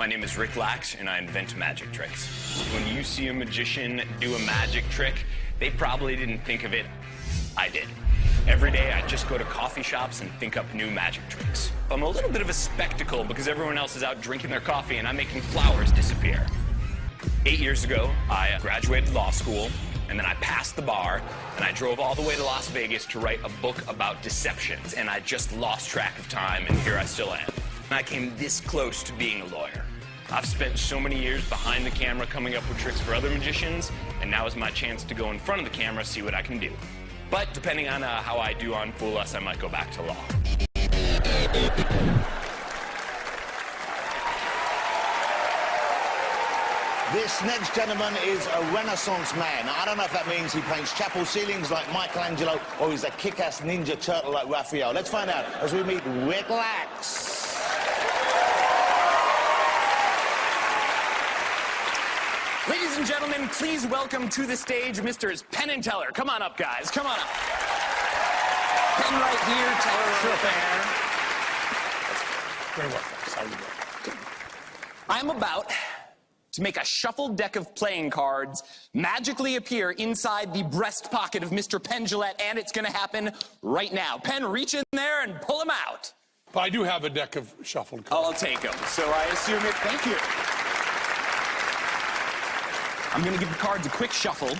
My name is Rick Lax, and I invent magic tricks. When you see a magician do a magic trick, they probably didn't think of it. I did. Every day, I just go to coffee shops and think up new magic tricks. I'm a little bit of a spectacle because everyone else is out drinking their coffee and I'm making flowers disappear. 8 years ago, I graduated law school, and then I passed the bar, and I drove all the way to Las Vegas to write a book about deceptions, and I just lost track of time, and here I still am. And I came this close to being a lawyer. I've spent so many years behind the camera coming up with tricks for other magicians, and now is my chance to go in front of the camera, see what I can do. But depending on how I do on Fool Us, I might go back to law. This next gentleman is a Renaissance man. I don't know if that means he paints chapel ceilings like Michelangelo or he's a kick-ass ninja turtle like Raphael. Let's find out as we meet Rick Lax. Ladies and gentlemen, please welcome to the stage Mr. Penn and Teller. Come on up, guys. Come on up. Penn right here, Teller right there. Very well, thanks. How are you doing? I'm about to make a shuffled deck of playing cards magically appear inside the breast pocket of Mr. Penn Jillette, and it's going to happen right now. Penn, reach in there and pull them out. But I do have a deck of shuffled cards. I'll take them. So I assume it. Thank you. I'm going to give the cards a quick shuffle.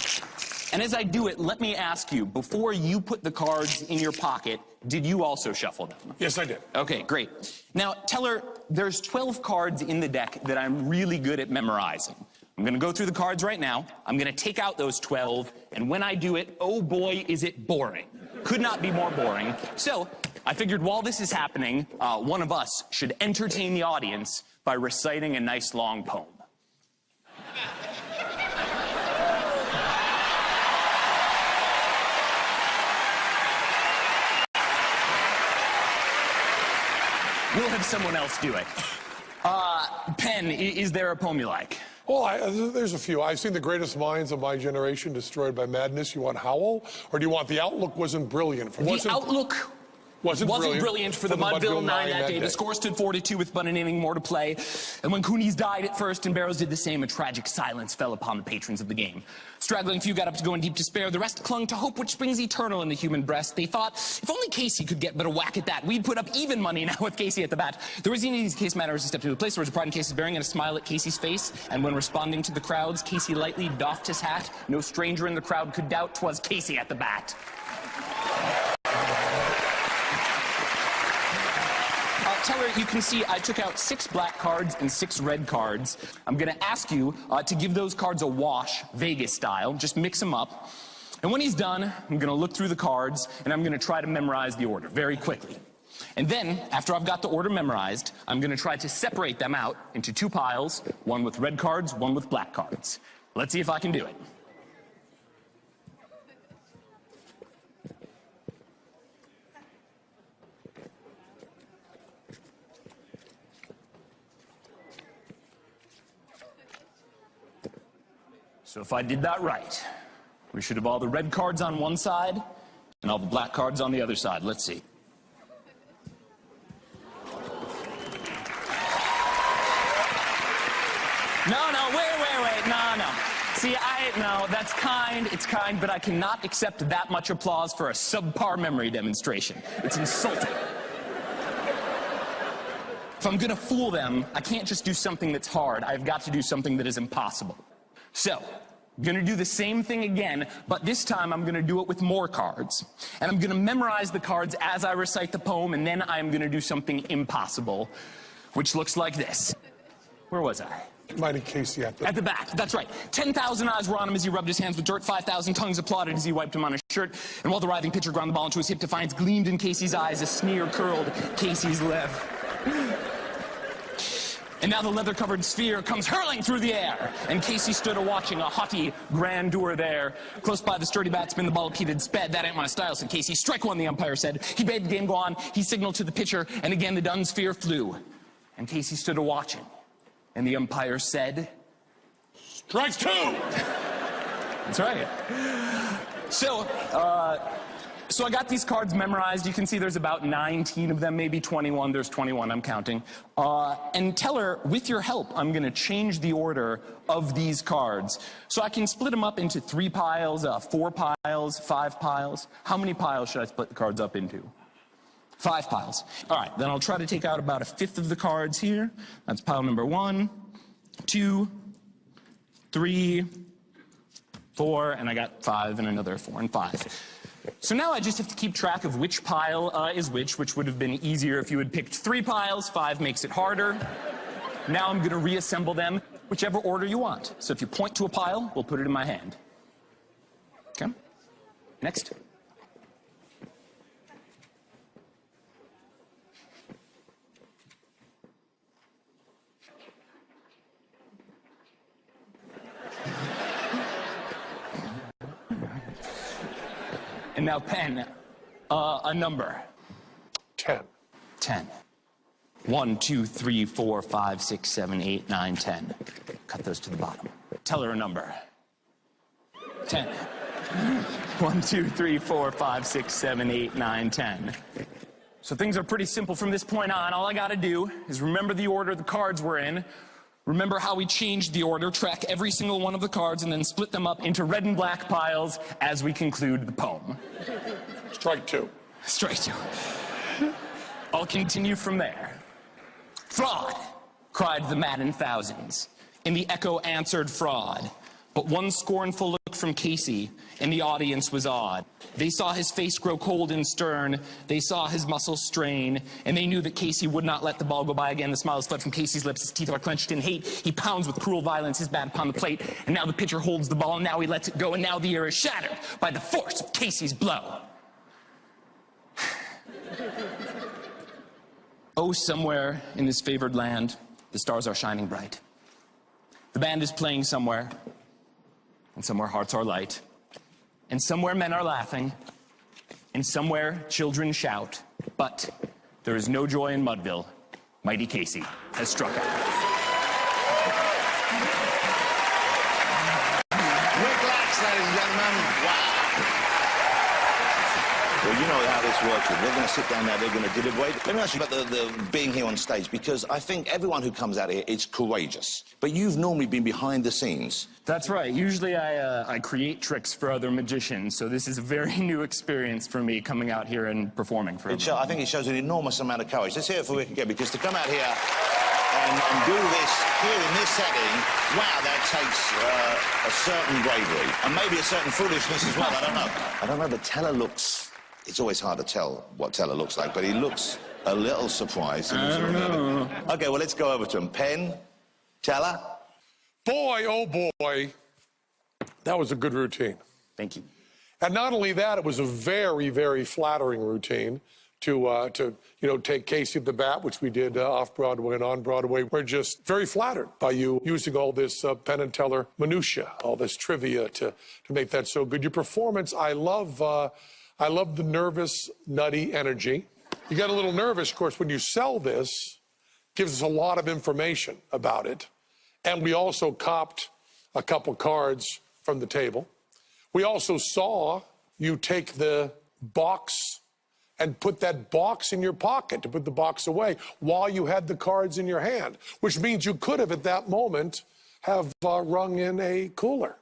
And as I do it, let me ask you, before you put the cards in your pocket, did you also shuffle them? Yes, I did. Okay, great. Now, Teller, there's 12 cards in the deck that I'm really good at memorizing. I'm going to go through the cards right now. I'm going to take out those 12, and when I do it, oh boy, is it boring. Could not be more boring. So I figured while this is happening, one of us should entertain the audience by reciting a nice long poem. We'll have someone else do it. Penn, is there a poem you like? Well, there's a few. I've seen the greatest minds of my generation destroyed by madness. You want Howl? Or do you want The Outlook Wasn't Brilliant? The Outlook wasn't brilliant for the Mudville 9 that day. The score stood 4-2 with but an inning more to play. And when Cooney's died at first and Barrows did the same, a tragic silence fell upon the patrons of the game. Straggling few got up to go in deep despair. The rest clung to hope which springs eternal in the human breast. They thought, if only Casey could get but a whack at that. We'd put up even money now with Casey at the bat. The reason these case matters stepped into the place. There was a pride in Casey's bearing and a smile at Casey's face. And when responding to the crowds, Casey lightly doffed his hat. No stranger in the crowd could doubt 'twas Casey at the bat. Teller, you can see I took out 6 black cards and 6 red cards. I'm going to ask you to give those cards a wash, Vegas style. Just mix them up. And when he's done, I'm going to look through the cards, and I'm going to try to memorize the order very quickly. And then, after I've got the order memorized, I'm going to try to separate them out into 2 piles, one with red cards, one with black cards. Let's see if I can do it. So if I did that right, we should have all the red cards on one side and all the black cards on the other side. Let's see. No, wait, no. See, no, that's kind, it's kind, but I cannot accept that much applause for a subpar memory demonstration. It's insulting. If I'm gonna fool them, I can't just do something that's hard. I've got to do something that is impossible. So, I'm going to do the same thing again, but this time I'm going to do it with more cards. And I'm going to memorize the cards as I recite the poem, and then I'm going to do something impossible, which looks like this. Where was I? Mighty Casey at the back, that's right. 10,000 eyes were on him as he rubbed his hands with dirt. 5,000 tongues applauded as he wiped him on his shirt. And while the writhing pitcher ground the ball into his hip, defiance gleamed in Casey's eyes. A sneer curled Casey's lip. And now the leather-covered sphere comes hurling through the air. And Casey stood a-watching, a haughty grandeur there. Close by the sturdy batsman, the ball repeated sped. That ain't my style, said Casey. Strike one, the umpire said. He bade the game go on. He signaled to the pitcher, and again the dun sphere flew. And Casey stood a-watching. And the umpire said, Strikes 2! That's right. So, So I got these cards memorized. You can see there's about 19 of them, maybe 21. There's 21, I'm counting. And Teller, with your help, I'm going to change the order of these cards. So I can split them up into 3 piles, 4 piles, 5 piles. How many piles should I split the cards up into? 5 piles. All right, then I'll try to take out about 1/5 of the cards here. That's pile number 1, 2, 3, 4, and I got 5 and another 4 and 5. So now I just have to keep track of which pile is which would have been easier if you had picked 3 piles. 5 makes it harder. Now I'm going to reassemble them, whichever order you want. So if you point to a pile, we'll put it in my hand. Okay? Next. And now, Penn, a number. 10. 10. 1, 2, 3, 4, 5, 6, 7, 8, 9, 10. Cut those to the bottom. Tell her a number. 10. 1, 2, 3, 4, 5, 6, 7, 8, 9, 10. So things are pretty simple from this point on. All I gotta do is remember the order the cards were in, remember how we changed the order, track every single one of the cards, and then split them up into red and black piles as we conclude the poem. Strike 2. Strike 2. I'll continue from there. Fraud, cried the maddened thousands. And the echo answered fraud. But one scornful look from Casey, and the audience was awed. They saw his face grow cold and stern. They saw his muscles strain, and they knew that Casey would not let the ball go by again. The smile fled from Casey's lips. His teeth are clenched in hate. He pounds with cruel violence his bat upon the plate. And now the pitcher holds the ball, and now he lets it go, and now the air is shattered by the force of Casey's blow. Oh, somewhere in this favored land, the stars are shining bright. The band is playing somewhere, and somewhere hearts are light, and somewhere men are laughing, and somewhere children shout, but there is no joy in Mudville. Mighty Casey has struck out. Rick Lax, ladies and gentlemen. Wow. Well, you know how this works. They're going to sit down now, they're going to deliberate. Let me ask you about the being here on stage, because I think everyone who comes out here is courageous. But you've normally been behind the scenes. That's right. Usually I create tricks for other magicians, so this is a very new experience for me coming out here and performing for them. I think it shows an enormous amount of courage. Let's hear it for Rick again, because to come out here and do this here in this setting, wow, that takes a certain bravery. And maybe a certain foolishness as well, I don't know. I don't know, the Teller looks... It's always hard to tell what Teller looks like, but he looks a little surprised. I don't know. Okay, well, let's go over to him. Penn, Teller. Boy, oh boy, that was a good routine. Thank you. And not only that, it was a very, very flattering routine to take Casey at the bat, which we did off-Broadway and on-Broadway. We're just very flattered by you using all this Penn and Teller minutia, all this trivia to make that so good. Your performance, I love the nervous, nutty energy. You got a little nervous, of course, when you sell this. Gives us a lot of information about it. And we also copped a couple cards from the table. We also saw you take the box and put that box in your pocket to put the box away while you had the cards in your hand, which means you could have, at that moment, have rung in a cooler.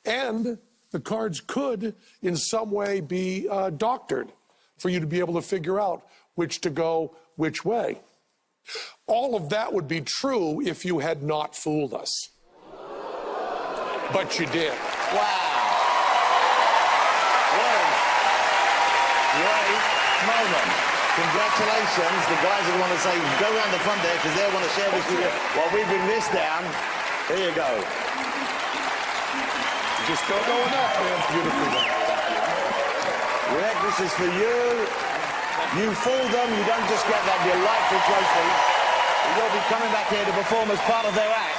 And the cards could, in some way, be doctored for you to be able to figure out which to go which way. All of that would be true if you had not fooled us. But you did. Wow. What a great moment. Congratulations. The guys that want to say, go around the front there, because they want to share this with you while we bring this down. Here you go. Just still going up, man. Beautiful. Rick, this is for you. You fooled them. You don't just get that delightful trophy. You'll be coming back here to perform as part of their act.